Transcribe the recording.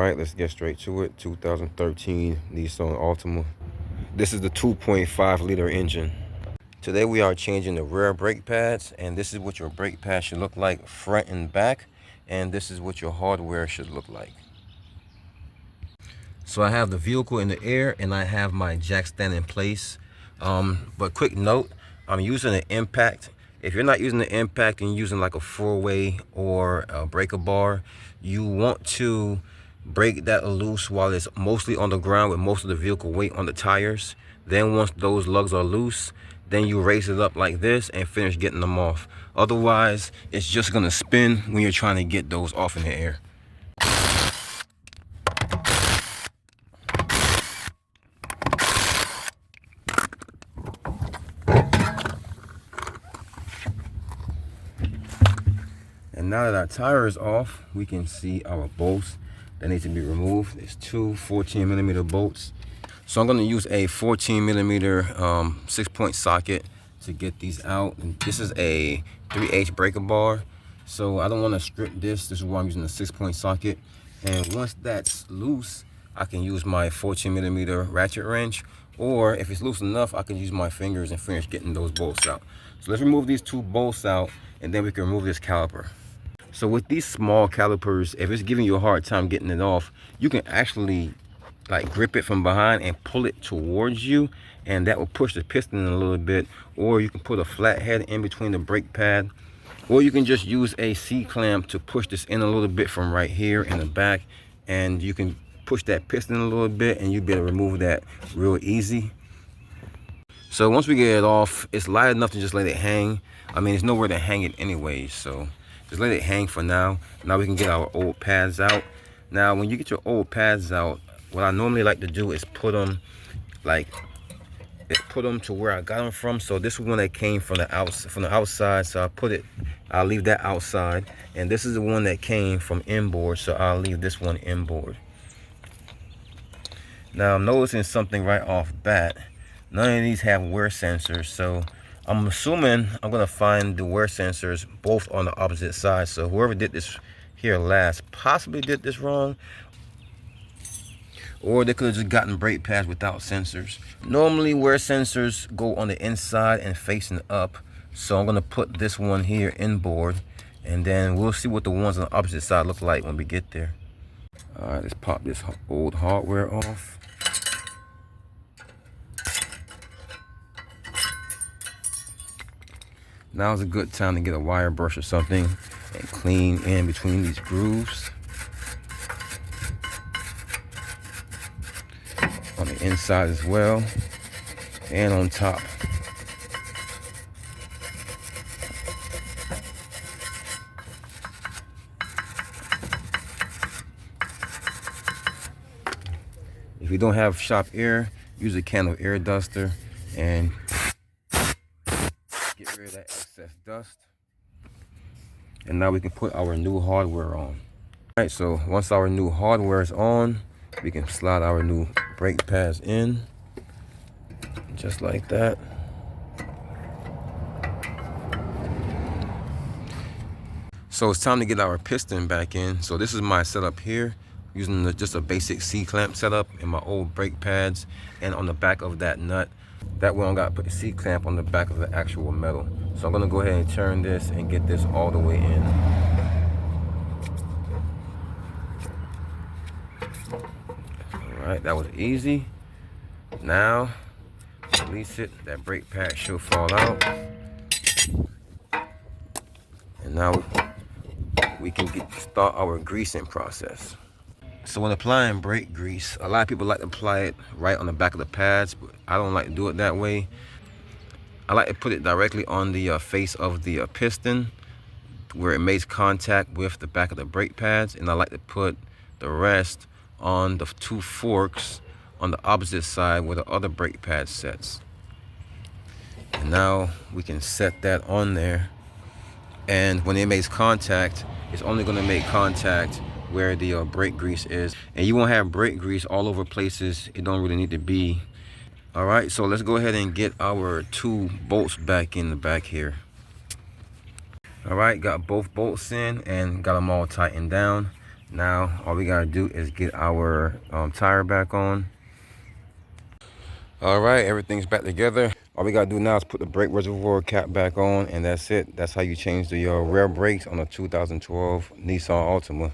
right, let's get straight to it. 2013 Nissan Altima. This is the 2.5 liter engine. Today we are changing the rear brake pads, and this is what your brake pads should look like front and back, and this is what your hardware should look like. So I have the vehicle in the air and I have my jack stand in place. But quick note, I'm using an impact. If you're not using the impact and you're using like a 4-way or a breaker bar, you want to break that loose while it's mostly on the ground with most of the vehicle weight on the tires. Then once those lugs are loose, then you raise it up like this and finish getting them off. Otherwise, it's just gonna spin when you're trying to get those off in the air. And now that our tire is off, we can see our bolts that need to be removed. There's two 14mm bolts. So I'm going to use a 14mm 6-point socket to get these out. And this is a 3H breaker bar, so I don't want to strip this. This is why I'm using a 6-point socket. And once that's loose, I can use my 14mm ratchet wrench, or if it's loose enough, I can use my fingers and finish getting those bolts out. So let's remove these two bolts out, and then we can remove this caliper. So with these small calipers, if it's giving you a hard time getting it off, you can actually like grip it from behind and pull it towards you, and that will push the piston in a little bit. Or you can put a flathead in between the brake pad, or you can just use a C-clamp to push this in a little bit from right here in the back, and you can push that piston a little bit and you'll be able to remove that real easy. So once we get it off, it's light enough to just let it hang. I mean, there's nowhere to hang it anyways, so just let it hang for now. Now we can get our old pads out. Now when you get your old pads out, what I normally like to do is put them to where I got them from. So this is one that came from the outside, so I'll leave that outside. And this is the one that came from inboard, so I'll leave this one inboard. Now I'm noticing something right off bat. None of these have wear sensors, so I'm assuming I'm gonna find the wear sensors both on the opposite side. So whoever did this here last possibly did this wrong, or they could have just gotten brake pads without sensors. Normally wear sensors go on the inside and facing up, so I'm gonna put this one here inboard, and then we'll see what the ones on the opposite side look like when we get there. All right, let's pop this old hardware off. Now's a good time to get a wire brush or something and clean in between these grooves. On the inside as well, and on top. If you don't have shop air, use a can of air duster and get rid of that excess dust. And now we can put our new hardware on. All right, so once our new hardware is on, we can slide our new brake pads in, just like that. So it's time to get our piston back in. So this is my setup here, using just a basic C-clamp setup in my old brake pads and on the back of that nut. That way I got to put the C-clamp on the back of the actual metal. So I'm gonna go ahead and turn this and get this all the way in. All right, that was easy. Now, release it. That brake pad should fall out. And now we can start our greasing process. So when applying brake grease, a lot of people like to apply it right on the back of the pads, but I don't like to do it that way. I like to put it directly on the face of the piston where it makes contact with the back of the brake pads, and I like to put the rest on the two forks on the opposite side where the other brake pad sets. And now we can set that on there, and when it makes contact, it's only going to make contact where the brake grease is, and you won't have brake grease all over places it don't really need to be. All right, so let's go ahead and get our two bolts back in the back here. All right, got both bolts in and got them all tightened down. Now all we gotta do is get our tire back on. All right, everything's back together. All we gotta do now is put the brake reservoir cap back on, and that's it. That's how you change the rear brakes on a 2012 Nissan Altima.